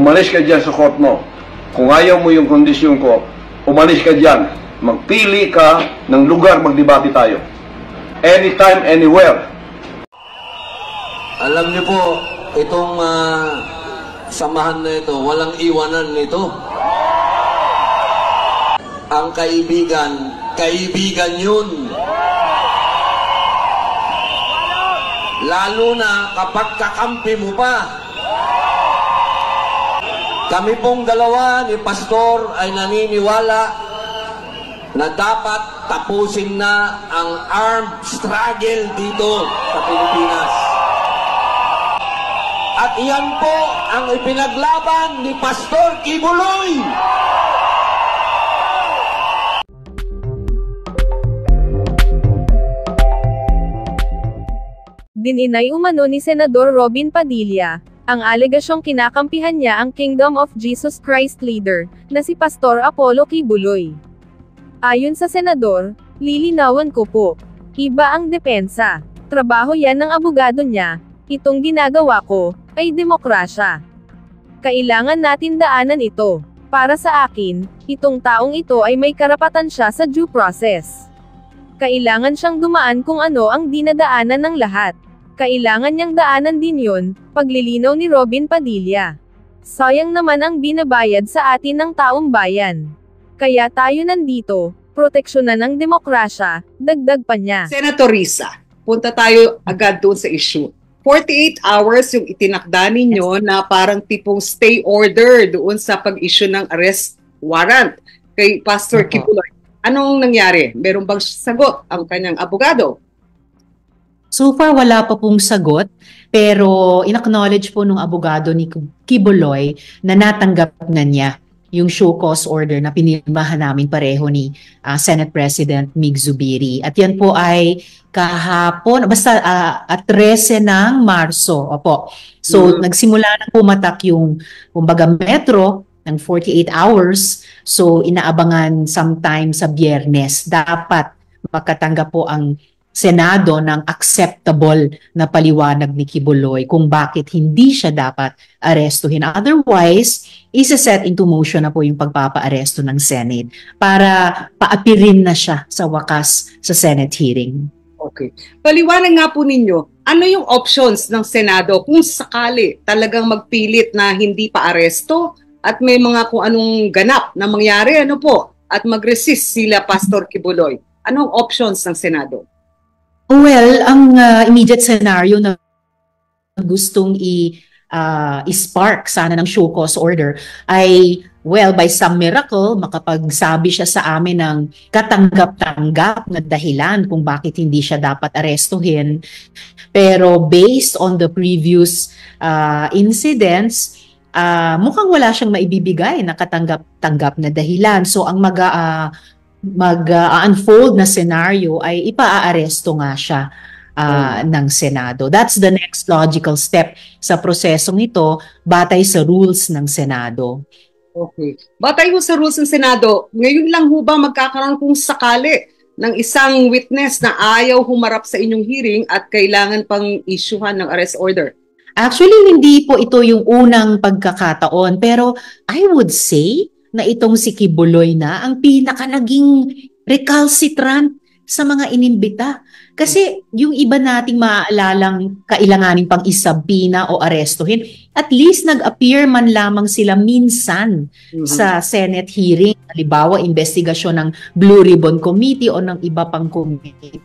umalis ka dyan sa court mo. Kung ayaw mo yung kondisyon ko, umalis ka dyan. Magpili ka ng lugar, magdebate tayo. Anytime, anywhere. Alam niyo po, itong samahan na ito, walang iwanan nito. Ang kaibigan, kaibigan yun. Lalo na kapag kakampi mo pa. Kami pong dalawa ni Pastor ay naniniwala na dapat tapusin na ang armed struggle dito sa Pilipinas. At iyan po ang ipinaglaban ni Pastor Kibuloy. Dininay umano ni Senador Robin Padilla ang alegasyong kinakampihan niya ang Kingdom of Jesus Christ leader na si Pastor Apollo Kibuloy. Ayon sa senador, lilinawan ko po, iba ang depensa. Trabaho yan ng abogado niya. Itong ginagawa ko ay demokrasya. Kailangan natin daanan ito. Para sa akin, itong taong ito ay may karapatan siya sa due process. Kailangan siyang dumaan kung ano ang dinadaanan ng lahat. Kailangan niyang daanan din yun, paglilinaw ni Robin Padilla. Sayang naman ang binabayad sa atin ng taong bayan. Kaya tayo nandito, proteksyonan ng demokrasya, dagdag pa niya. Senator Risa, punta tayo agad doon sa issue. 48 hours yung itinakda ninyo na parang tipong stay order doon sa pag-issue ng arrest warrant kay Pastor Kibuloy. Anong nangyari? Meron bang sagot ang kanyang abogado? So far, wala pa pong sagot, pero in-acknowledge po ng abogado ni Kibuloy na natanggap na niya yung show cause order na pinirmahan namin pareho ni Senate President Mig Zubiri. At yan po ay kahapon, basta at 13 ng Marso. Opo. So nagsimula na pumatak yung kumbaga metro ng 48 hours. So inaabangan sometime sa Biyernes. Dapat makatanggap po ang Senado ng acceptable na paliwanag ni Kibuloy kung bakit hindi siya dapat arestuhin. Otherwise, isa-set into motion na po yung pagpapa-aresto ng Senate para paapirin na siya sa wakas sa Senate hearing. Okay. Paliwanag nga po ninyo, ano yung options ng Senado kung sakali talagang magpilit na hindi pa aresto at may mga kung anong ganap na mangyari, ano po, at mag-resist sila Pastor Kibuloy? Anong options ng Senado? Well, ang immediate scenario na gustong i-spark sana ng show cause order ay, well, by some miracle, makapagsabi siya sa amin ng katanggap-tanggap na dahilan kung bakit hindi siya dapat arestuhin. Pero based on the previous incidents, mukhang wala siyang maibibigay na katanggap-tanggap na dahilan. So ang mag-unfold na scenario ay ipa-aaresto nga siya ng Senado. That's the next logical step sa prosesong ito batay sa rules ng Senado. Okay. Batay mo sa rules ng Senado, ngayon lang ho ba magkakaroon kung sakali ng isang witness na ayaw humarap sa inyong hearing at kailangan pang isyuhan ng arrest order? Actually, hindi po ito yung unang pagkakataon, pero I would say na itong si Kibuloy na ang pinaka naging recalcitrant sa mga inimbita. Kasi yung iba nating maaalalang kailanganin pang isabina o arestuhin, at least nag-appear man lamang sila minsan sa Senate hearing. Halimbawa, investigasyon ng Blue Ribbon Committee o ng iba pang committee.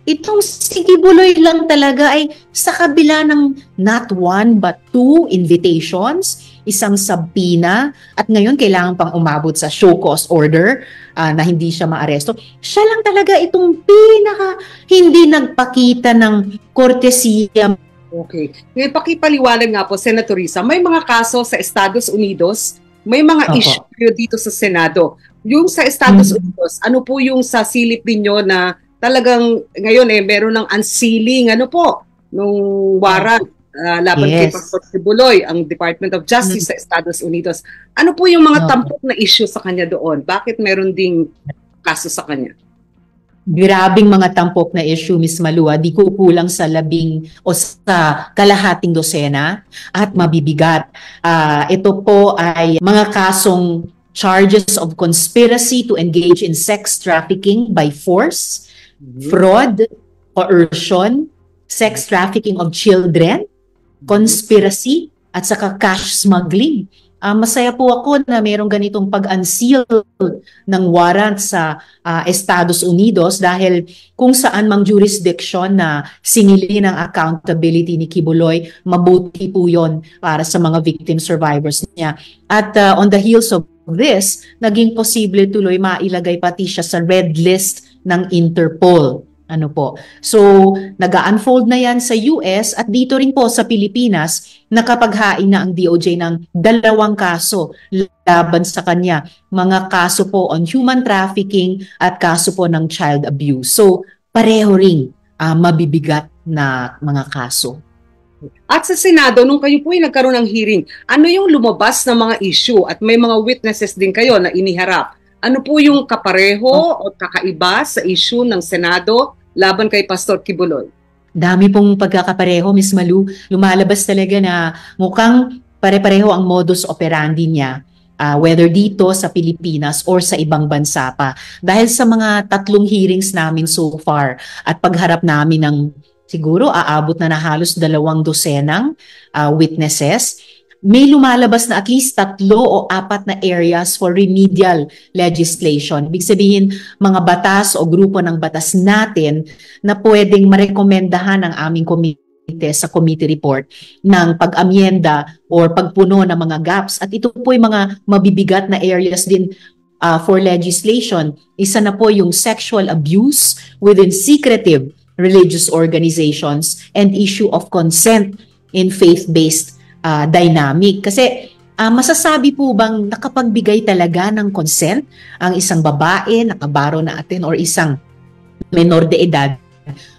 Itong si Kibuloy lang talaga ay sa kabila ng not one but two invitations, isang sabina, at ngayon kailangan pang umabot sa show cause order na hindi siya maaresto. Siya lang talaga itong pinaka hindi nagpakita ng kortesiya. Okay. Ngayon pakipaliwanag nga po, Senator Risa, may mga kaso sa Estados Unidos, may mga issue dito sa Senado. Yung sa Estados Unidos, ano po yung sa silip ninyo na talagang ngayon meron ng unsealing nung warrant laban kay Pastor Kibuloy, ang Department of Justice sa Estados Unidos. Ano po yung mga tampok na issue sa kanya doon? Bakit meron ding kaso sa kanya? Grabing mga tampok na issue, Miss Malua, di ko kulang sa 10 o sa kalahating dosena at mabibigat. Ito po ay mga kasong charges of conspiracy to engage in sex trafficking by force, fraud, coercion, sex trafficking of children, conspiracy, at saka cash smuggling. Masaya po ako na mayroong ganitong pag-unseal ng warrant sa Estados Unidos dahil kung saan mang jurisdiction na singilin ang accountability ni Quiboloy, mabuti po yon para sa mga victim survivors niya. At on the heels of this, naging posible tuloy mailagay pati siya sa red list ng Interpol. Ano po? So, nag-unfold na yan sa US at dito rin po sa Pilipinas, nakapaghain na ang DOJ ng 2 kaso laban sa kanya. Mga kaso po on human trafficking at kaso po ng child abuse. So, pareho ring mabibigat na mga kaso. At sa Senado, nung kayo po ay nagkaroon ng hearing, ano yung lumabas na mga issue at may mga witnesses din kayo na iniharap? Ano po yung kapareho o kakaiba sa issue ng Senado laban kay Pastor Quiboloy? Dami pong pagkakapareho, Miss Malu. Lumalabas talaga na mukhang pare-pareho ang modus operandi niya, whether dito sa Pilipinas or sa ibang bansa pa. Dahil sa mga 3 hearings namin so far at pagharap namin ng siguro aabot na halos 2 dosenang witnesses, may lumalabas na at least 3 o 4 na areas for remedial legislation. Ibig sabihin, mga batas o grupo ng batas natin na pwedeng marekomendahan ng aming komite sa committee report ng pag-amyenda or pagpuno ng mga gaps. At ito po yung mga mabibigat na areas din for legislation. Isa na po yung sexual abuse within secretive religious organizations and issue of consent in faith-based dynamic. Kasi masasabi po bang nakapagbigay talaga ng consent ang isang babae, nakabaro na atin or isang menor de edad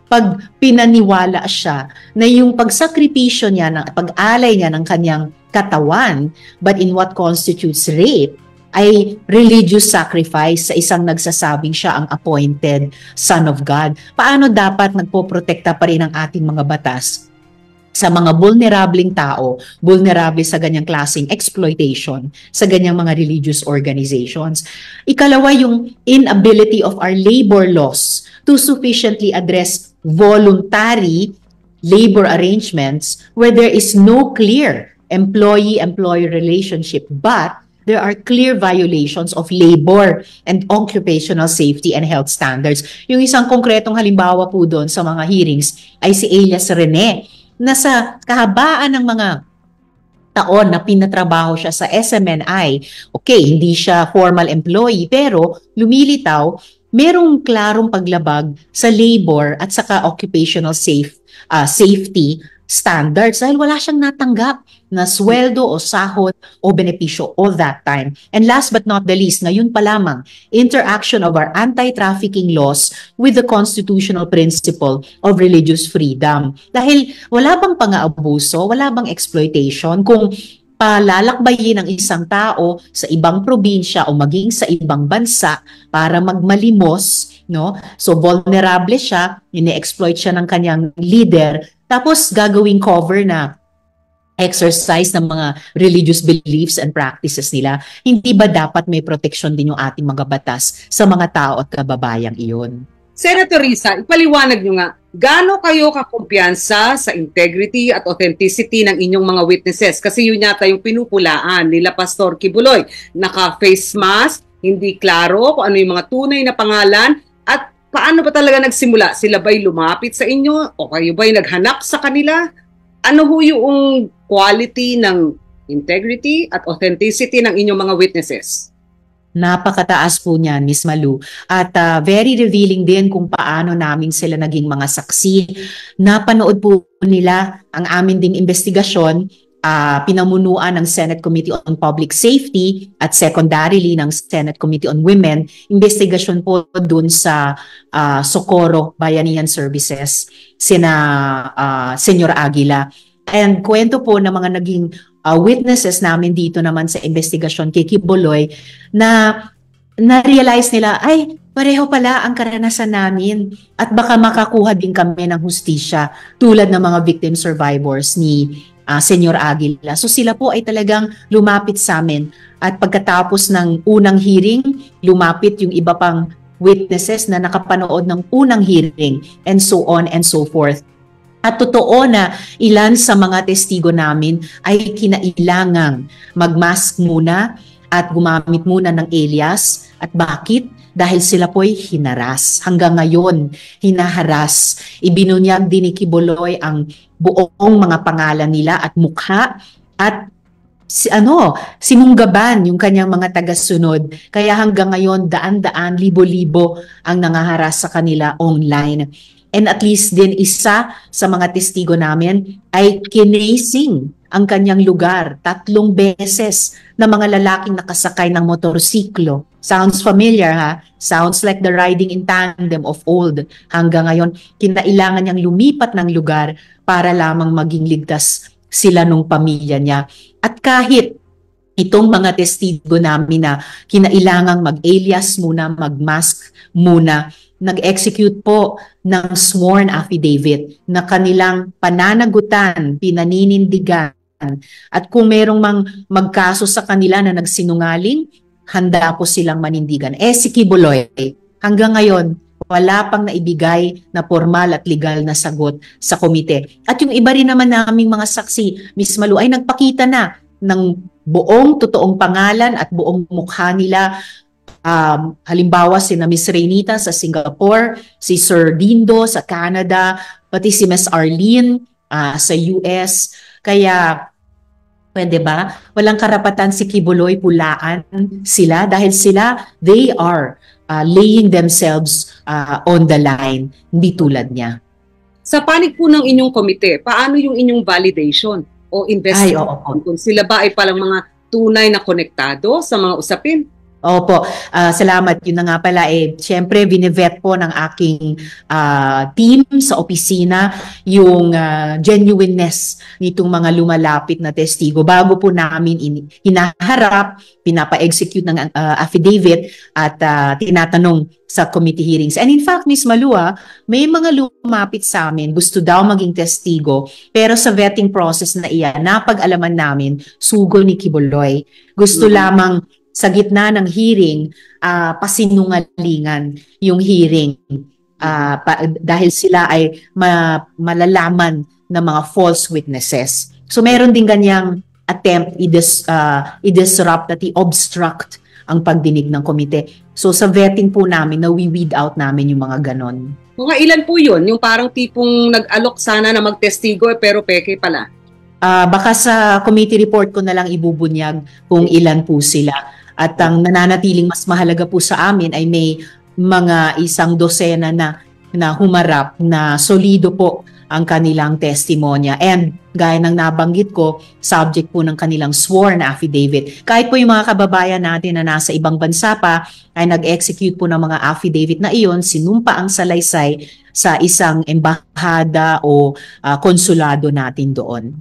pag pinaniwala siya na yung pagsakripisyo niya, pag-alay niya ng kanyang katawan, but in what constitutes rape, ay religious sacrifice sa isang nagsasabing siya ang appointed son of God. Paano dapat nagpoprotekta pa rin ang ating mga batas sa mga vulnerableng tao, vulnerable sa ganyang klaseng exploitation, sa ganyang mga religious organizations? Ikalawa, yung inability of our labor laws to sufficiently address voluntary labor arrangements where there is no clear employee-employee relationship, but there are clear violations of labor and occupational safety and health standards. Yung isang konkretong halimbawa po doon sa mga hearings ay si Elias Rene, na sa kahabaan ng mga taon na pinatrabaho siya sa SMNI, okay, hindi siya formal employee, pero lumilitaw, merong klarong paglabag sa labor at saka occupational safety standards dahil wala siyang natanggap na sweldo o sahod o benepisyo all that time. And last but not the least, ngayon pa lamang, interaction of our anti-trafficking laws with the constitutional principle of religious freedom. Dahil wala bang pang-aabuso, wala bang exploitation kung palalakbayin ng isang tao sa ibang probinsya o maging sa ibang bansa para magmalimos, no? So vulnerable siya, ini-exploit siya ng kanyang leader, tapos gagawing cover na exercise ng mga religious beliefs and practices nila. Hindi ba dapat may protection din yung ating mga batas sa mga tao at kababayang iyon? Senator Risa, ipaliwanag nyo nga, gaano kayo kakumpiyansa sa integrity at authenticity ng inyong mga witnesses? Kasi yun yata yung pinupulaan nila Pastor Quiboloy. Naka-face mask, hindi klaro kung ano yung mga tunay na pangalan, at paano ba talaga nagsimula? Sila ba'y lumapit sa inyo o kayo ba'y naghanap sa kanila? Ano ho yung quality ng integrity at authenticity ng inyong mga witnesses? Napakataas po niyan, Miss Malu. At very revealing din kung paano namin sila naging mga saksi. Napanood po nila ang amin ding investigasyon, pinamunuan ng Senate Committee on Public Safety at secondarily ng Senate Committee on Women, investigasyon po dun sa Socorro Bayanihan Services, Senyor Aguila. And kwento po ng mga naging witnesses namin dito naman sa investigasyon kay Quiboloy na na-realize nila, ay, pareho pala ang karanasan namin at baka makakuha din kami ng hustisya tulad ng mga victim survivors ni Senyor Aguila. So sila po ay talagang lumapit sa amin at pagkatapos ng unang hearing, lumapit yung iba pang witnesses na nakapanood ng unang hearing and so on and so forth. At totoo na ilan sa mga testigo namin ay kinailangang magmask muna at gumamit muna ng alias. At bakit? Dahil sila po'y hinaras. Hanggang ngayon, hinaharas. Ibinunyag din ni Quiboloy ang buong mga pangalan nila at mukha at sinunggaban yung kanyang mga tagasunod. Kaya hanggang ngayon, daan-daan, libo-libo ang nangaharas sa kanila online. And at least din isa sa mga testigo namin ay kinasing ang kanyang lugar 3 beses na mga lalaking nakasakay ng motorsiklo. Sounds familiar ha? Sounds like the riding in tandem of old. Hanggang ngayon, kinailangan niyang lumipat ng lugar para lamang maging ligtas sila nung pamilya niya. At kahit itong mga testigo namin na kinailangang mag-alias muna, mag-mask muna, nag-execute po ng sworn affidavit na kanilang pananagutan, pinaninindigan. At kung merong magkaso sa kanila na nagsinungaling, handa po silang manindigan. Si Quiboloy, hanggang ngayon, wala pang naibigay na formal at legal na sagot sa komite. At yung iba rin naman naming mga saksi, Miss Malu, ay nagpakita na ng buong totoong pangalan at buong mukha nila. Halimbawa si na Miss Reynita sa Singapore, si Sir Dindo sa Canada, pati si Miss Arlene sa US. Kaya pwede ba? Walang karapatan si Quiboloy pulaan sila dahil sila, they are laying themselves on the line, hindi tulad niya. Sa panig po ng inyong komite, paano yung inyong validation o investigation? Kung sila ba ay palang mga tunay na konektado sa mga usapin? Opo, salamat. Yun na nga pala siyempre binivet po ng aking team sa opisina yung genuineness nitong mga lumalapit na testigo. Bago po namin hinaharap, pinapa-execute ng affidavit at tinatanong sa committee hearings. And in fact, Ms. Malua, may mga lumapit sa amin, gusto daw maging testigo, pero sa vetting process na iyan, napag-alaman namin, sugo ni Quiboloy. Gusto lamang sa gitna ng hearing, pasinungalingan yung hearing dahil sila ay malalaman ng mga false witnesses. So meron din ganyang attempt i-disrupt at i-obstruct ang pagdinig ng komite. So sa vetting po namin, na-weed out namin yung mga ganon. Mga ilan po yun? Yung parang tipong nag-alok sana na magtestigo pero peke pala? Baka sa committee report ko na lang ibubunyag kung ilan po sila. At ang nananatiling mas mahalaga po sa amin ay may mga 100 na humarap na solido po ang kanilang testimonya. And gaya ng nabanggit ko, subject po ng kanilang sworn affidavit. Kahit po yung mga kababayan natin na nasa ibang bansa pa ay nag-execute po ng mga affidavit na iyon, sinumpa ang salaysay sa isang embahada o konsulado natin doon.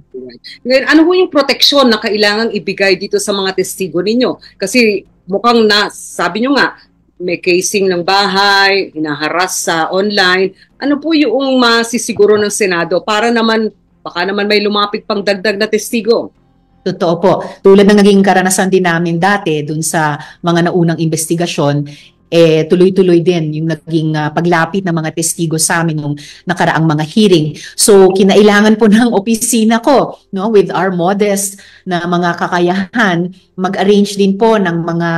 Ngayon, ano po yung proteksyon na kailangang ibigay dito sa mga testigo ninyo? Kasi mukhang sabi nyo nga, may casing ng bahay, hinaharas sa online. Ano po yung masisiguro ng Senado para naman, baka naman may lumapit pang dagdag na testigo? Totoo po. Tulad ng naging karanasan din namin dati dun sa mga naunang investigasyon, tuloy-tuloy din yung naging paglapit ng mga testigo sa amin nung nakaraang mga hearing. So, kinailangan po ng opisina ko, no, with our modest na mga kakayahan, mag-arrange din po ng mga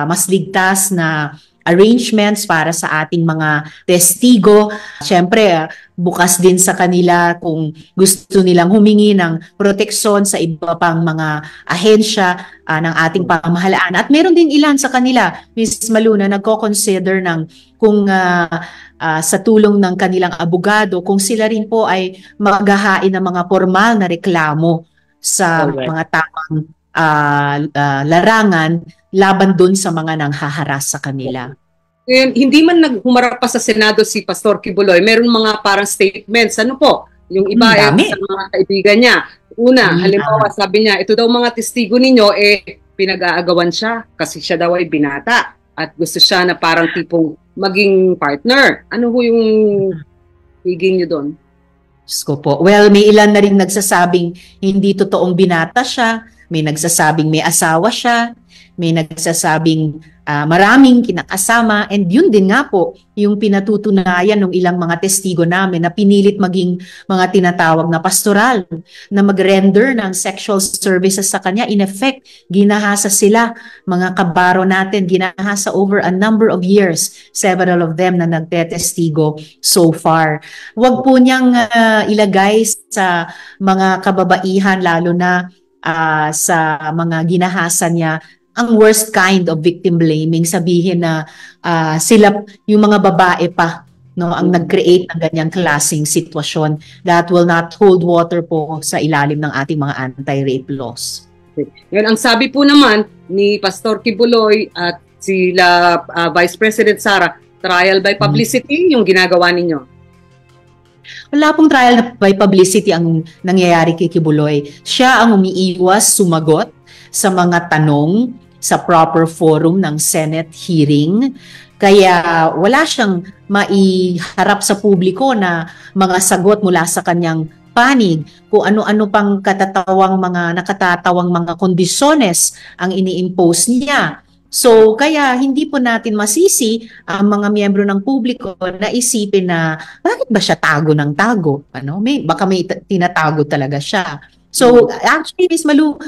mas ligtas na arrangements para sa ating mga testigo. Siyempre, bukas din sa kanila kung gusto nilang humingi ng proteksyon sa iba pang mga ahensya ng ating pamahalaan. At meron din ilan sa kanila, Ms. Maluna, nagko-consider ng kung sa tulong ng kanilang abogado, kung sila rin po ay maghahain ng mga formal na reklamo sa mga tamang larangan laban dun sa mga nanghaharas sa kanila. Hindi man naghumarap pa sa Senado si Pastor Quiboloy, meron mga parang statements. Ano po? Yung iba sa mga kaibigan niya. Una, halimbawa sabi niya, ito daw mga testigo ninyo, pinag-aagawan siya kasi siya daw ay binata. at gusto siya na parang tipong maging partner. Ano ho yung higing nyo doon? Diyos ko po. Well, may ilan na rin nagsasabing hindi totoong binata siya, may nagsasabing may asawa siya, may nagsasabing maraming kinakasama, and yun din nga po yung pinatutunayan ng ilang mga testigo namin na pinilit maging mga tinatawag na pastoral na mag-render ng sexual services sa kanya. In effect, ginahasa sila, mga kabaro natin, ginahasa over a number of years, several of them na nagtetestigo so far. Huwag po niyang ilagay sa mga kababaihan, lalo na sa mga ginahasa niya, ang worst kind of victim blaming, sabihin na sila, yung mga babae pa, no, ang nag-create ng ganyang klaseng sitwasyon. That will not hold water po sa ilalim ng ating mga anti-rape laws. Okay. Ngayon, ang sabi po naman ni Pastor Kibuloy at sila Vice President Sara, trial by publicity yung ginagawa ninyo. Wala pong trial by publicity ang nangyayari kay Kibuloy. Siya ang umiiwas sumagot sa mga tanong sa proper forum ng Senate hearing. Kaya wala siyang maiharap sa publiko na mga sagot mula sa kanyang panig, kung ano-ano pang nakatatawang mga kondisyones ang ini-impose niya. So, kaya hindi po natin masisi ang mga miyembro ng publiko na isipin na bakit ba siya tago ng tago? Baka may tinatago talaga siya. So, actually, Ms. Malu,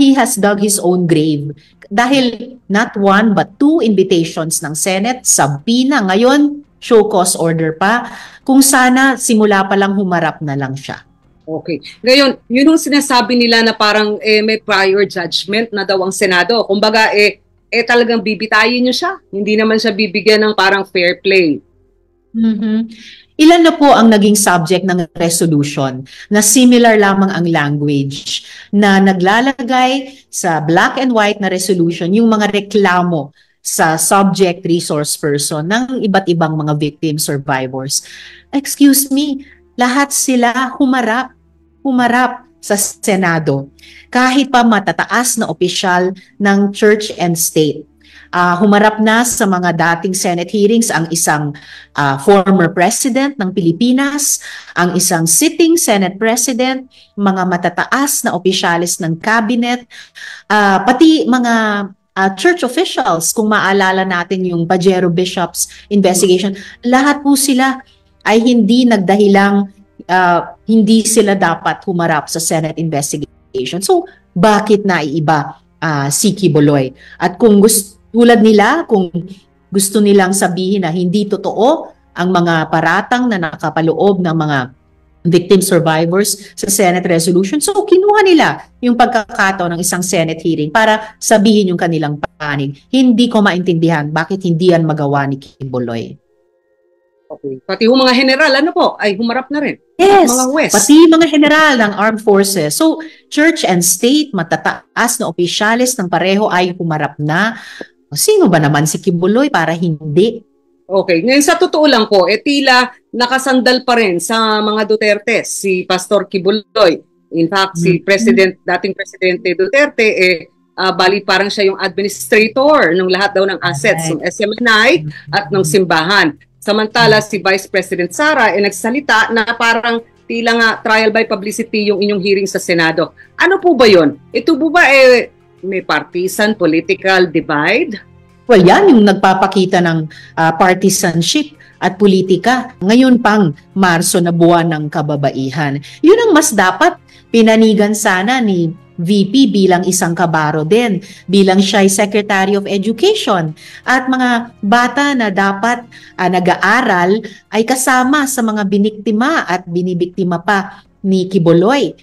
he has dug his own grave. Dahil not one but two invitations ng Senate, subpoena, ngayon, show cause order pa, kung sana simula pa lang humarap na lang siya. Okay. Ngayon, yun yung sinasabi nila na parang may prior judgment na daw ang Senado. Kumbaga, talagang bibitayin nyo siya. Hindi naman siya bibigyan ng parang fair play. Ilan na po ang naging subject ng resolution na similar lamang ang language na naglalagay sa black and white na resolution yung mga reklamo sa subject resource person ng iba't ibang mga victim survivors. Excuse me, lahat sila humarap sa Senado. Kahit pa matataas na opisyal ng church and state. Humarap na sa mga dating Senate hearings ang isang former president ng Pilipinas, ang isang sitting Senate president, mga matataas na opisyalis ng cabinet, pati mga church officials, kung maalala natin yung Pajero Bishops investigation, lahat po sila ay hindi nagdahilang hindi sila dapat humarap sa Senate investigation. So, bakit naiiba si Kibuloy? At kung tulad nila, kung gusto nilang sabihin na hindi totoo ang mga paratang na nakapaloob ng mga victim survivors sa Senate resolution, so kinuha nila yung pagkakataon ng isang Senate hearing para sabihin yung kanilang panig. Hindi ko maintindihan bakit hindi yan magawa ni Kibuloy. Okay. Pati yung mga general, ay humarap na rin. Yes, mga West. Pati mga general ng armed forces. So, church and state, matataas na opisyalis ng pareho ay humarap na. Sino ba naman si Kibuloy para hindi? Okay. Ngayon, sa totoo lang po, tila nakasandal pa rin sa mga Duterte si Pastor Kibuloy. In fact, si dating Presidente Duterte, bali parang siya yung administrator ng lahat daw ng assets ng SMNI at ng simbahan. Samantala, si Vice President Sara nagsalita na parang tila nga trial by publicity yung inyong hearing sa Senado. Ano po ba yun? Ito po ba may partisan political divide? Well, yan yung nagpapakita ng partisanship at politika. Ngayon pang Marso na buwan ng kababaihan. Yun ang mas dapat pinanigan sana ni VP bilang isang kabaro din, bilang siya ay Secretary of Education. At mga bata na dapat nag-aaral ay kasama sa mga biniktima at binibiktima pa ni Kibuloy.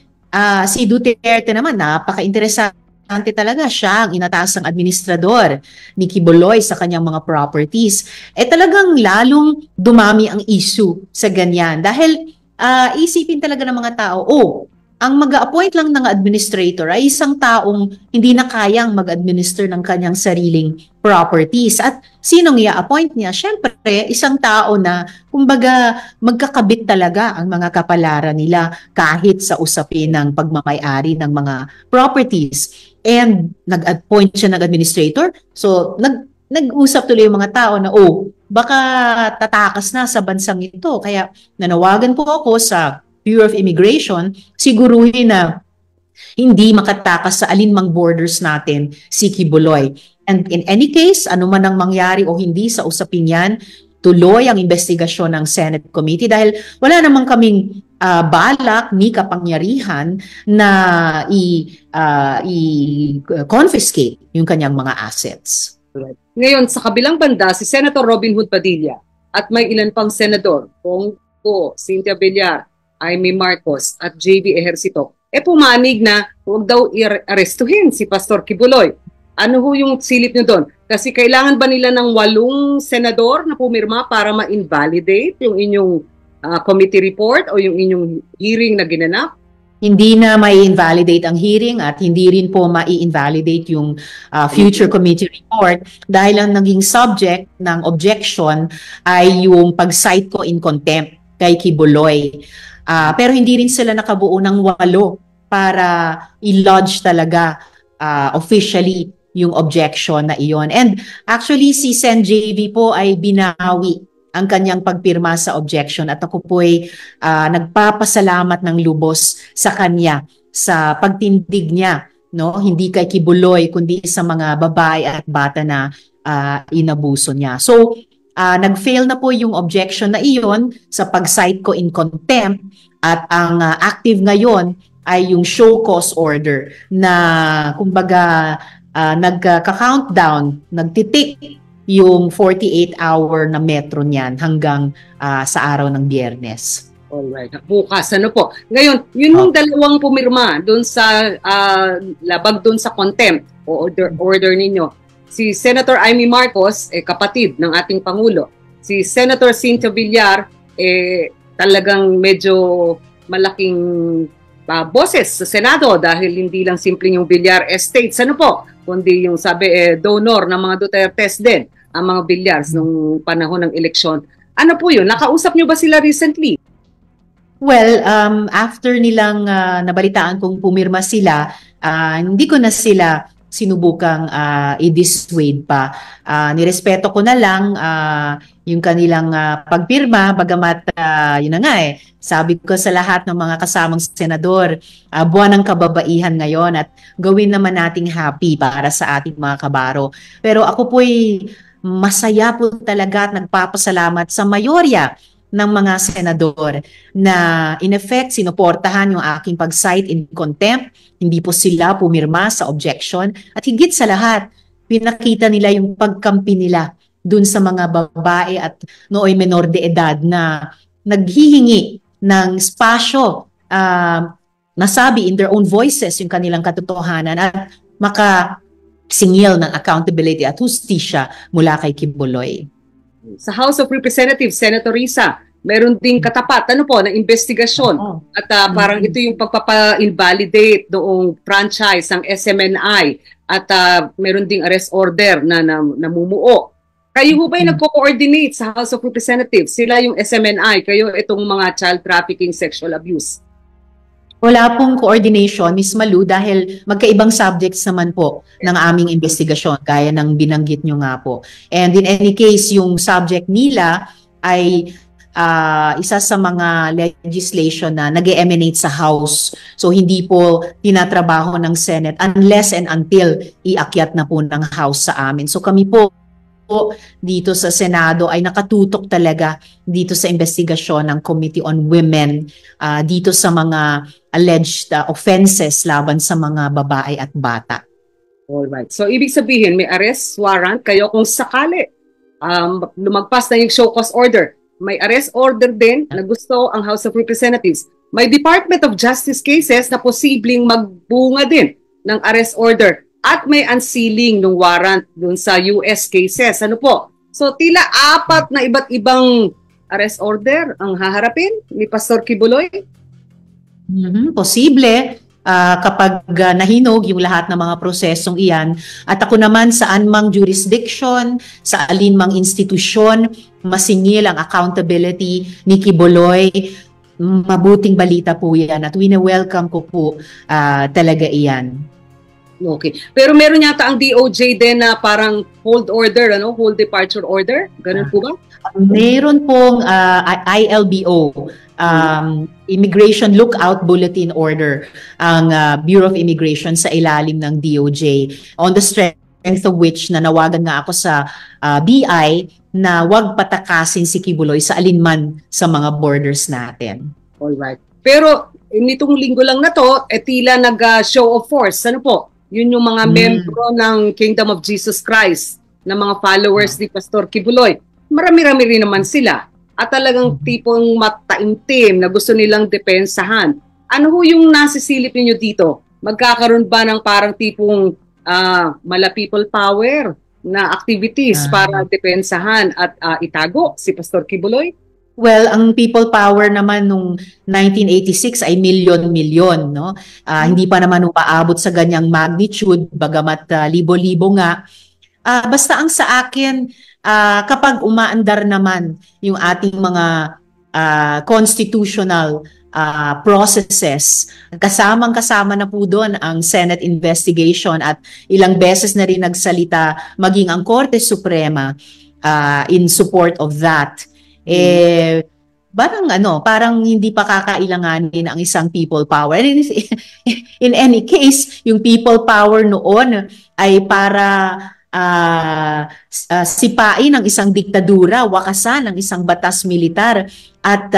Si Duterte naman, napaka-interesante talaga, siya ang inataas ng administrador ni Kibuloy sa kanyang mga properties. Talagang lalong dumami ang issue sa ganyan. Dahil isipin talaga ng mga tao, ang mag-a-appoint lang ng administrator ay isang taong hindi na kayang mag-administer ng kanyang sariling properties. At sinong i-appoint niya? Siyempre, isang tao na, kumbaga, magkakabit talaga ang mga kapalaran nila kahit sa usapin ng pagmamay-ari ng mga properties. And nag-appoint siya ng administrator. So, nag-usap tuloy yung mga tao na, baka tatakas na sa bansang ito. Kaya nanawagan po ako sa Bureau of Immigration, siguruhin na hindi makatakas sa alinmang borders natin si Quiboloy. And in any case, ano man ang mangyari o hindi sa usapin yan, tuloy ang investigasyon ng Senate Committee dahil wala namang kaming balak ni kapangyarihan na i-confiscate yung kanyang mga assets. Ngayon, sa kabilang banda, si Senator Robin Hood Padilla at may ilan pang senador, Bongo, Cynthia Villar, Amy Marcos at JV Ejercito, pumanig na huwag daw i-arestuhin si Pastor Quiboloy. Ano ho yung silip nyo doon? Kasi kailangan ba nila ng 8 senador na pumirma para ma-invalidate yung inyong committee report o yung inyong hearing na ginanap? Hindi na mai-invalidate ang hearing at hindi rin po mai-invalidate yung future committee report dahil ang naging subject ng objection ay yung pag-cite ko in contempt kay Quiboloy. Pero hindi rin sila nakabuo ng 8 para i-lodge talaga officially yung objection na iyon. And actually si Sen JV po ay binawi ang kanyang pagpirma sa objection at ako po ay nagpapasalamat ng lubos sa kanya sa pagtindig niya, no? Hindi kay Quiboloy kundi sa mga babae at bata na inabuso niya. So nag-fail na po yung objection na iyon sa pag-cite ko in contempt at ang active ngayon ay yung show cause order na kumbaga nagka-countdown, nagtitik yung 48-hour na metro niyan hanggang sa araw ng Biyernes. Alright, bukas ano po. Ngayon, yun yung dalawang pumirma doon sa labag doon sa contempt o order ninyo. Si Senator Amy Marcos, kapatid ng ating Pangulo. Si Senator Cynthia Villar, talagang medyo malaking boses sa Senado dahil hindi lang simpleng yung Villar Estates, ano po, kundi yung sabi donor ng mga Dutertes din, ang mga Villars nung panahon ng eleksyon. Ano po yun? Nakausap nyo ba sila recently? Well, after nilang nabalitaan kung pumirma sila, hindi ko na sila sinubukang i-dissuade pa. Nirespeto ko na lang yung kanilang pagpirma, bagamat yun na nga sabi ko sa lahat ng mga kasamang senador, buwan ng kababaihan ngayon at gawin naman nating happy para sa ating mga kabaro. Pero ako po'y masaya po talaga at nagpapasalamat sa mayorya ng mga senador na in effect sinuportahan yung aking pag-cite in contempt. Hindi po sila pumirma sa objection at higit sa lahat, pinakita nila yung pagkampi nila dun sa mga babae at nooy menor de edad na naghihingi ng spasyo, nasabi in their own voices yung kanilang katotohanan at makasingil ng accountability at hustisya mula kay Quiboloy. Sa House of Representatives, Senator Risa, meron ding katapat na investigasyon at parang ito yung pagpapa-invalidate noong franchise ng SMNI at meron ding arrest order na namumuo. Kayo ho ba'y nagko-coordinate sa House of Representatives? Sila yung SMNI, kayo itong mga child trafficking, sexual abuse? Wala pong coordination, Ms. Malu, dahil magkaibang subjects naman po ng aming investigasyon, gaya ng binanggit nyo nga po. And in any case, yung subject nila ay isa sa mga legislation na nag-emanate sa House. So hindi po tinatrabaho ng Senate unless and until iakyat na po ng House sa amin. So kami po dito sa Senado ay nakatutok talaga dito sa investigasyon ng Committee on Women dito sa mga alleged offenses laban sa mga babae at bata. Alright. So ibig sabihin may arrest warrant kayo kung sakali lumagpas na yung show cause order. May arrest order din na gusto ang House of Representatives. May Department of Justice cases na posibleng magbunga din ng arrest order. At may unsealing ng warrant dun sa US cases. Ano po? So tila 4 na iba't ibang arrest order ang haharapin ni Pastor Quiboloy? Posible kapag nahinog yung lahat ng mga prosesong iyan. At ako naman sa anumang jurisdiction, sa alinmang institusyon, masingil ang accountability ni Quiboloy. Mabuting balita po yan at wini-welcome ko po talaga iyan. Okay. Pero meron yata ang DOJ din na parang hold order, hold departure order? Ganun po ba? Meron pong ILBO, Immigration Lookout Bulletin Order, ang Bureau of Immigration sa ilalim ng DOJ, on the strength of which nanawagan nga ako sa BI na wag patakasin si Quiboloy sa alinman sa mga borders natin. Alright. Pero nitong linggo lang na to, tila nag-show of force. Ano po? Yun yung mga membro ng Kingdom of Jesus Christ, na mga followers ni Pastor Quiboloy. Marami-rami rin naman sila. At talagang tipong mataimtim na gusto nilang depensahan. Ano ho yung nasisilip niyo dito? Magkakaroon ba ng parang tipong mala people power na activities para depensahan at itago si Pastor Quiboloy? Well, ang people power naman nung 1986 ay milyon-milyon, no? Hindi pa naman umaabot sa ganyang magnitude, bagamat libo-libo nga. Basta ang sa akin, kapag umaandar naman yung ating mga constitutional processes, kasamang-kasama na po doon ang Senate investigation at ilang beses na rin nagsalita maging ang Korte Suprema in support of that. Parang hindi pa kakailanganin ang isang people power. In any case, yung people power noon ay para sipain ang isang diktadura, wakasan ang isang batas militar at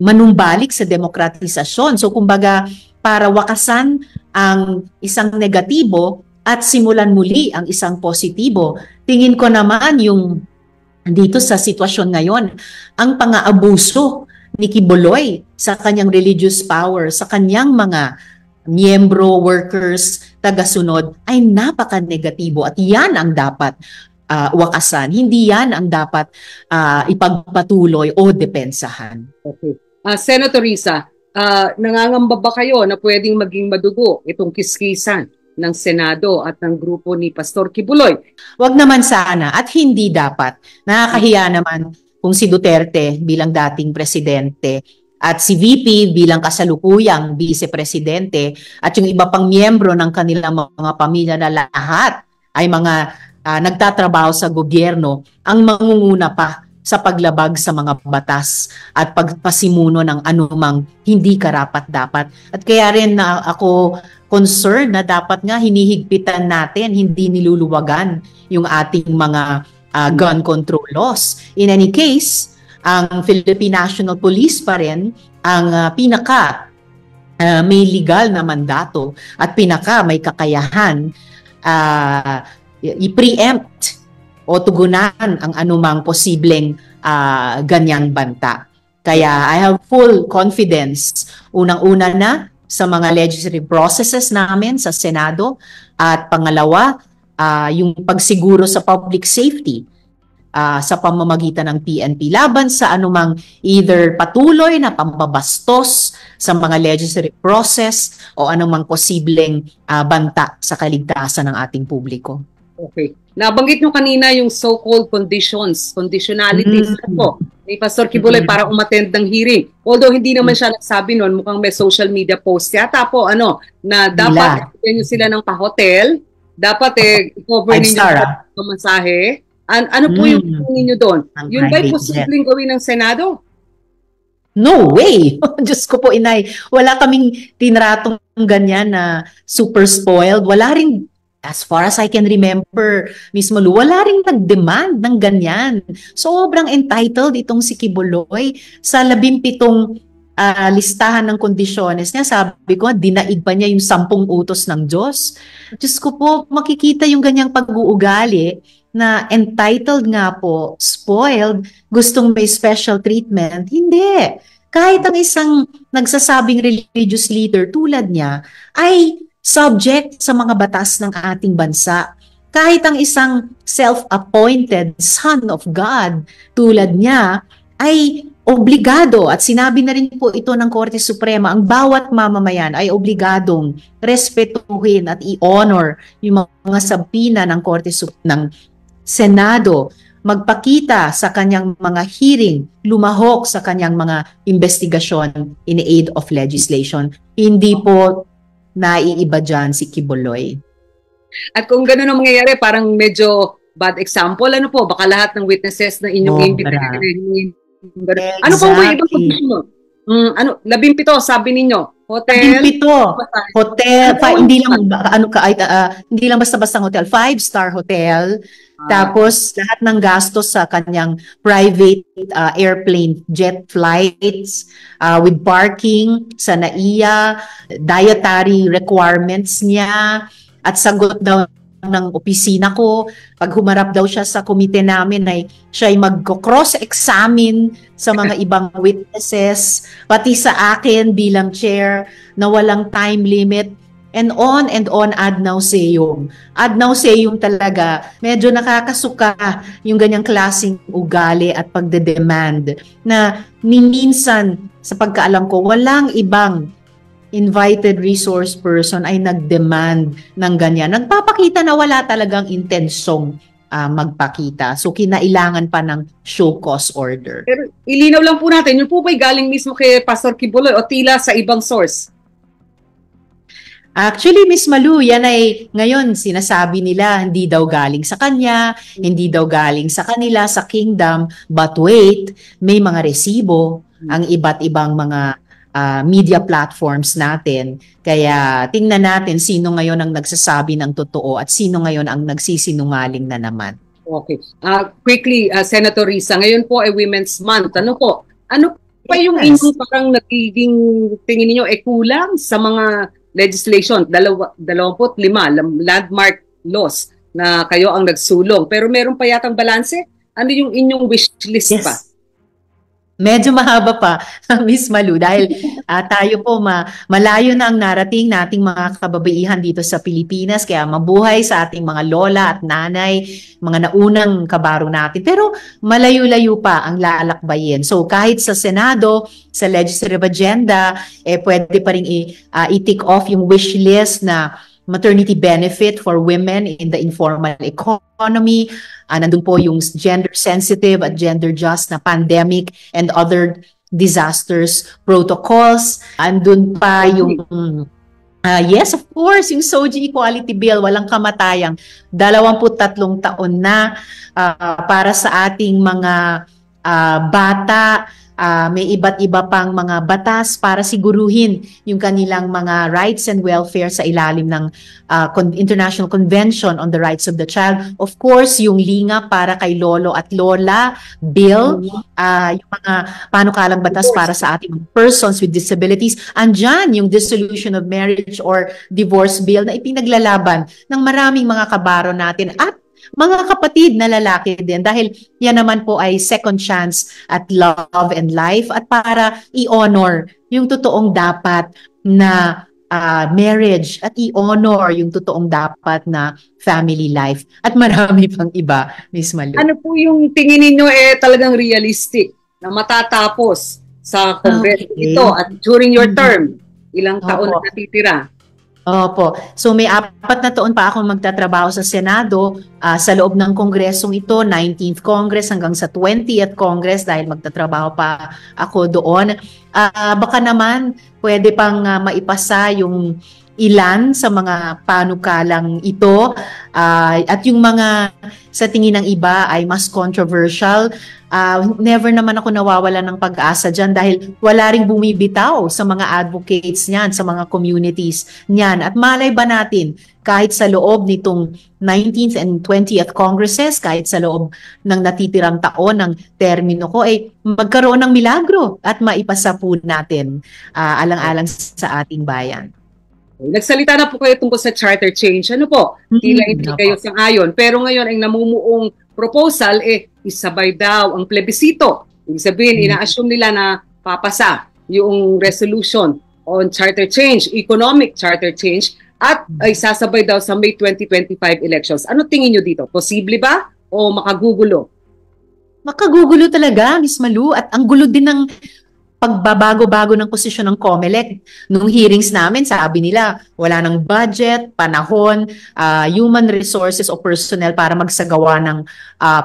manumbalik sa demokratisasyon. So kumbaga, para wakasan ang isang negatibo at simulan muli ang isang positibo. Tingin ko naman yung dito sa sitwasyon ngayon, ang pang-aabuso ni Quiboloy sa kanyang religious power, sa kanyang mga miyembro, workers, tagasunod, ay napaka-negatibo at yan ang dapat wakasan. Hindi yan ang dapat ipagpatuloy o depensahan. Okay. Senator Risa, nangangamba ba kayo na pwedeng maging madugo itong kiskisan ng Senado at ng grupo ni Pastor Quiboloy? Wag naman sana at hindi dapat. Nakakahiya naman kung si Duterte bilang dating presidente at si VP bilang kasalukuyang vice-presidente at yung iba pang miyembro ng kanilang mga pamilya na lahat ay mga nagtatrabaho sa gobyerno ang mangunguna pa sa paglabag sa mga batas at pagpasimuno ng anumang hindi karapat-dapat. At kaya rin na ako concerned na dapat nga hinihigpitan natin, hindi niluluwagan yung ating mga gun control laws. In any case, ang Philippine National Police pa rin ang pinaka may legal na mandato at pinaka may kakayahan i-preempt o tugunan ang anumang posibleng ganyang banta. Kaya I have full confidence, unang-una na sa mga legislative processes namin sa Senado at pangalawa, yung pagsiguro sa public safety sa pamamagitan ng PNP laban sa anumang either patuloy na pambabastos sa mga legislative process o anumang posibleng banta sa kaligtasan ng ating publiko. Okay. Nabanggit nyo kanina yung so-called conditionalities po ni Pastor Quiboloy para umattend ng hearing. Although hindi naman siya nagsabi noon, mukhang may social media post yata po, na dapat nyo sila ng pa-hotel, dapat i-cover ninyo ang masahe. Ano po yung ninyo doon? Yun ba'y posibleng gawin ng Senado? No way! Diyos ko po, inay. Wala kaming tinratong ganyan na super spoiled. Wala rin, as far as I can remember, mismo wala rin nag-demand ng ganyan. Sobrang entitled itong si Quiboloy sa 17 listahan ng kondisyones niya. Sabi ko, dinaig pa niya yung 10 utos ng Diyos. Diyos ko po, makikita yung ganyang pag-uugali na entitled nga po, spoiled, gustong may special treatment. Hindi. Kahit ang isang nagsasabing religious leader tulad niya ay subject sa mga batas ng ating bansa. Kahit ang isang self-appointed son of God tulad niya ay obligado, at sinabi na rin po ito ng Korte Suprema, ang bawat mamamayan ay obligadong respetuhin at i-honor yung mga sabina ng ng Senado, magpakita sa kanyang mga hearing, lumahok sa kanyang mga investigasyon in aid of legislation. Hindi po naiiba dyan si Quiboloy. At kung gano'n ang mangyayari, parang medyo bad example, ano po, baka lahat ng witnesses na inyong ano po may ibang posisyon? Ano, 17 sabi ninyo, hotel. 17 hotel, hindi lang basta-basta hotel, 5-star hotel. Tapos lahat ng gastos sa kanyang private airplane jet flights, with parking sa NAIA, dietary requirements niya, at sagot daw ng opisina ko. Pag humarap daw siya sa komite namin ay siya ay mag-cross-examine sa mga ibang witnesses, pati sa akin bilang chair na walang time limit, and on ad nauseum. Ad nauseum talaga. Medyo nakakasuka yung ganyang klaseng ugali at pagde-demand na minsan sa pagkaalam ko walang ibang invited resource person ay nag-demand ng ganyan. Nagpapakita na wala talagang intensyong magpakita. So, kinailangan pa ng show cause order. Pero ilinaw lang po natin, yun po ba'y galing mismo kay Pastor Quiboloy o tila sa ibang source? Actually, Miss Malu, yan ay ngayon sinasabi nila hindi daw galing sa kanya, hindi daw galing sa kanila, sa kingdom. But wait, may mga resibo ang iba't ibang mga media platforms natin. Kaya tingnan natin sino ngayon ang nagsasabi ng totoo at sino ngayon ang nagsisinungaling na naman. Okay. Quickly, Senator Risa, ngayon po ay Women's Month. Ano pa yung inyong parang nagiging tingin niyo kulang sa mga legislation? 25 landmark laws na kayo ang nagsulong. Pero meron pa yatang balanse? Ano yung inyong wish list pa? Medyo mahaba pa, Miss Malu, dahil tayo po malayo na ang narating nating mga kababaihan dito sa Pilipinas, kaya mabuhay sa ating mga lola at nanay, mga naunang kabaro natin. Pero malayo-layo pa ang lalakbayin. So kahit sa Senado, sa legislative agenda, pwede pa rin i-tick off yung wish list na maternity benefit for women in the informal economy. Nandun po yung gender-sensitive at gender-just na pandemic and other disasters protocols. Andun pa yung, yes, of course, yung SOGI Equality Bill, walang kamatayang 23 taon na para sa ating mga bata. May iba't iba pang mga batas para siguruhin yung kanilang mga rights and welfare sa ilalim ng International Convention on the Rights of the Child. Of course, yung linga para kay lolo at lola bill, yung mga panukalang batas para sa ating persons with disabilities. Andyan yung dissolution of marriage or divorce bill na ipinaglalaban ng maraming mga kabaro natin at mga kapatid na lalaki din, dahil yan naman po ay second chance at love and life at para i-honor yung totoong dapat na marriage at i-honor yung totoong dapat na family life at marami pang iba, Miss Malu. Ano po yung tingin ninyo talagang realistic na matatapos sa Congress ito at during your term? Ilang taon na natitira? Opo. So may 4 na taon pa akong magtatrabaho sa Senado sa loob ng kongresong ito, 19th Congress hanggang sa 20th Congress dahil magtatrabaho pa ako doon. Baka naman pwede pang maipasa yung ilan sa mga panukalang ito at yung mga sa tingin ng iba ay mas controversial. Never naman ako nawawala ng pag-asa dyan dahil wala ring bumibitaw sa mga advocates niyan, sa mga communities niyan. At malay ba natin, kahit sa loob nitong 19th and 20th Congresses, kahit sa loob ng natitirang taon ng termino ko, ay magkaroon ng milagro at maipasa po natin alang-alang sa ating bayan. Nagsalita na po kayo tungkol sa charter change. Ano po? Tila hindi kayo sang-ayon. Pero ngayon, ang namumuong proposal, isabay daw ang plebisito. Ibig sabihin, ina-assume nila na papasa yung resolution on charter change, economic charter change, at ay sasabay daw sa May 2025 elections. Ano tingin nyo dito? Posible ba o makagugulo? Makagugulo talaga, Miss Malu. At ang gulo din ng pagbabago-bago ng posisyon ng COMELEC. Nung hearings namin, sabi nila, wala ng budget, panahon, human resources o personnel para magsagawa ng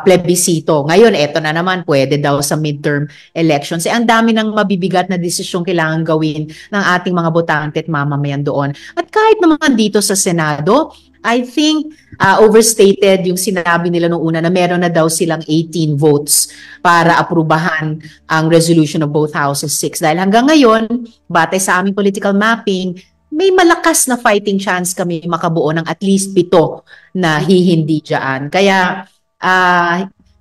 plebisito. Ngayon, eto na naman, pwede daw sa midterm elections. Ang dami ng mabibigat na desisyong kailangan gawin ng ating mga botante at mamamayan doon. At kahit naman dito sa Senado, I think overstated yung sinabi nila nung una na meron na daw silang 18 votes para aprubahan ang resolution of both houses 6. Dahil hanggang ngayon, batay sa aming political mapping, may malakas na fighting chance kami makabuo ng at least 7 na hihindi dyan. Kaya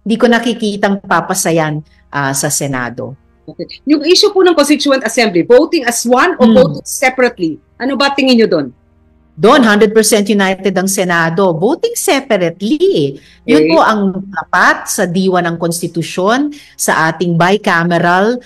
hindi ko nakikitang papasayan sa Senado. Okay. Yung issue po ng Constituent Assembly, voting as one o voting separately, ano ba tingin nyo doon? Doon, 100% united ang Senado. Voting separately. Yun po ang tapat sa diwa ng konstitusyon, sa ating bicameral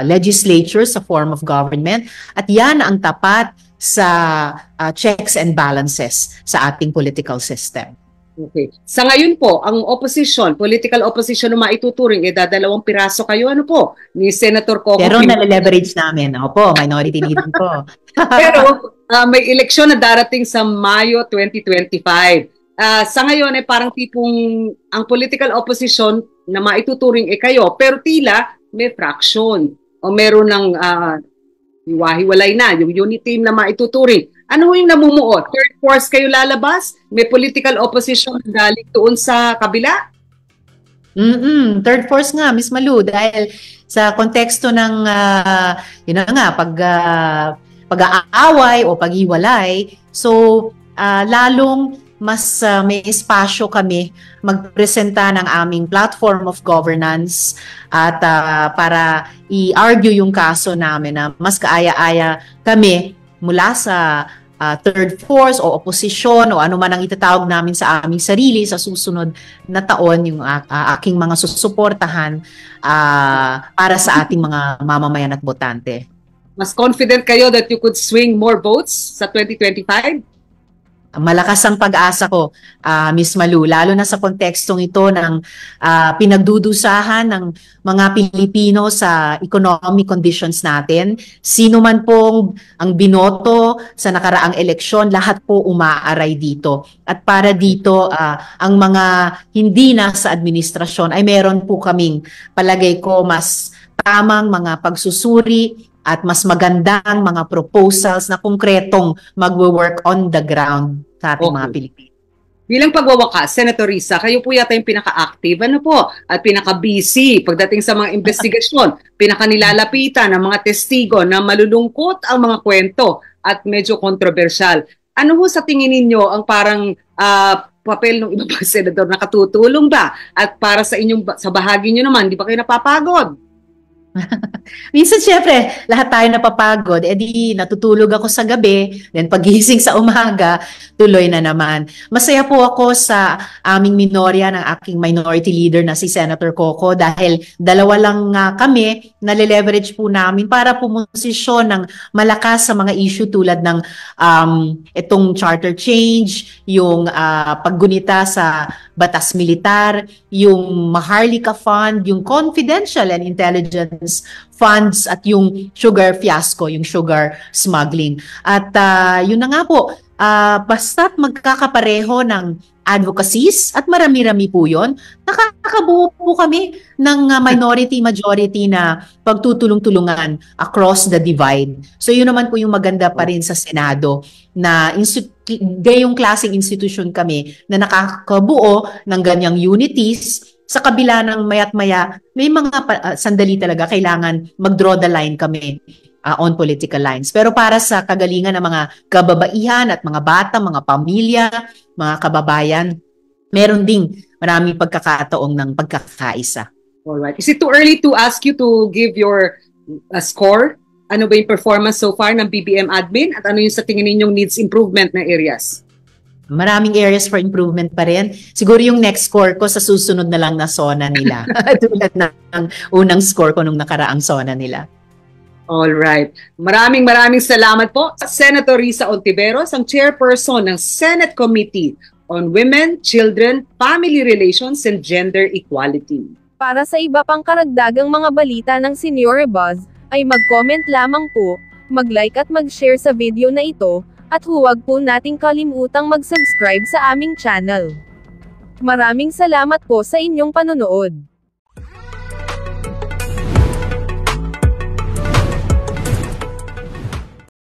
legislature sa form of government. At yan ang tapat sa checks and balances sa ating political system. Okay. Sa ngayon po, ang opposition, political opposition na maituturing, dadalawang piraso kayo, ano po, ni Senator Coco. Pero nale-leverage namin. Opo, minority leader po. Pero may eleksyon na darating sa Mayo 2025. Sa ngayon ay parang tipong ang political opposition na maituturing kayo, pero tila may fraction o meron ng hiwa-hiwalay na, yung unit team na maituturing. Ano yung namumuo? Third force kayo lalabas? May political opposition na galing doon sa kabila? Third force nga, Miss Malu, dahil sa konteksto ng yun na nga, pag-aaway o paghiwalay, so lalong mas may espasyo kami magpresenta ng aming platform of governance at para i-argue yung kaso namin na mas kaaya-aya kami mula sa third force o oposisyon o ano man ang itatawag namin sa aming sarili sa susunod na taon, yung aking mga susuportahan para sa ating mga mamamayan at botante. Mas confident kayo that you could swing more votes sa 2025? Malakas ang pag-asa ko, Miss Malu, lalo na sa kontekstong ito ng pinagdudusahan ng mga Pilipino sa economic conditions natin. Sino man pong ang binoto sa nakaraang eleksyon, lahat po umaaray dito. At para dito, ang mga hindi nasa administrasyon ay meron po kaming, palagay ko, mas tamang mga pagsusuri at mas magandang mga proposals na konkretong magwo-work on the ground sa ating mga Pilipino. Bilang pagwawakas, Senator Risa, kayo po yata yung pinaka-active at pinaka-busy pagdating sa mga investigasyon, pinaka-nilalapitan ng mga testigo na malulungkot ang mga kwento at medyo kontrobersyal. Ano ho sa tingin ninyo ang parang papel ng iba pang senador, nakatutulong ba? At para sa bahagi nyo naman, di ba kayo napapagod? Minsan syempre, lahat tayo napapagod, di natutulog ako sa gabi, then pagising sa umaga, tuloy na naman. Masaya po ako sa aming minorya ng aking minority leader na si Senator Coco dahil dalawa lang kami, nale-leverage po namin para pumosisyon ng malakas sa mga issue tulad ng itong charter change, yung paggunita sa batas militar, yung Maharlika Fund, yung confidential and intelligence funds at yung sugar fiasco, yung sugar smuggling. At yun na nga po, basta't magkakapareho ng advocacies at marami-rami po yun, nakakabuo po kami ng minority-majority na pagtutulong-tulungan across the divide. So yun naman po yung maganda pa rin sa Senado na gayong klaseng institution kami na nakakabuo ng ganyang unities. Sa kabila ng maya't-maya, may mga sandali talaga kailangan mag-draw the line kami on political lines. Pero para sa kagalingan ng mga kababaihan at mga bata, mga pamilya, mga kababayan, meron ding maraming pagkakataong ng pagkakaisa. Alright. Is it too early to ask you to give your score? Ano ba yung performance so far ng BBM admin? At ano yung sa tingin ninyong needs improvement na areas? Maraming areas for improvement pa rin. Siguro yung next score ko sa susunod na lang na SONA nila. Tulad ng unang score ko nung nakaraang SONA nila. Alright. Maraming salamat po sa Senator Risa Ontiveros, ang chairperson ng Senate Committee on Women, Children, Family Relations, and Gender Equality. Para sa iba pang karagdagang mga balita ng Senior Buzz, ay mag-comment lamang po, mag-like at mag-share sa video na ito, at huwag po nating kalimutang mag-subscribe sa aming channel. Maraming salamat po sa inyong panonood.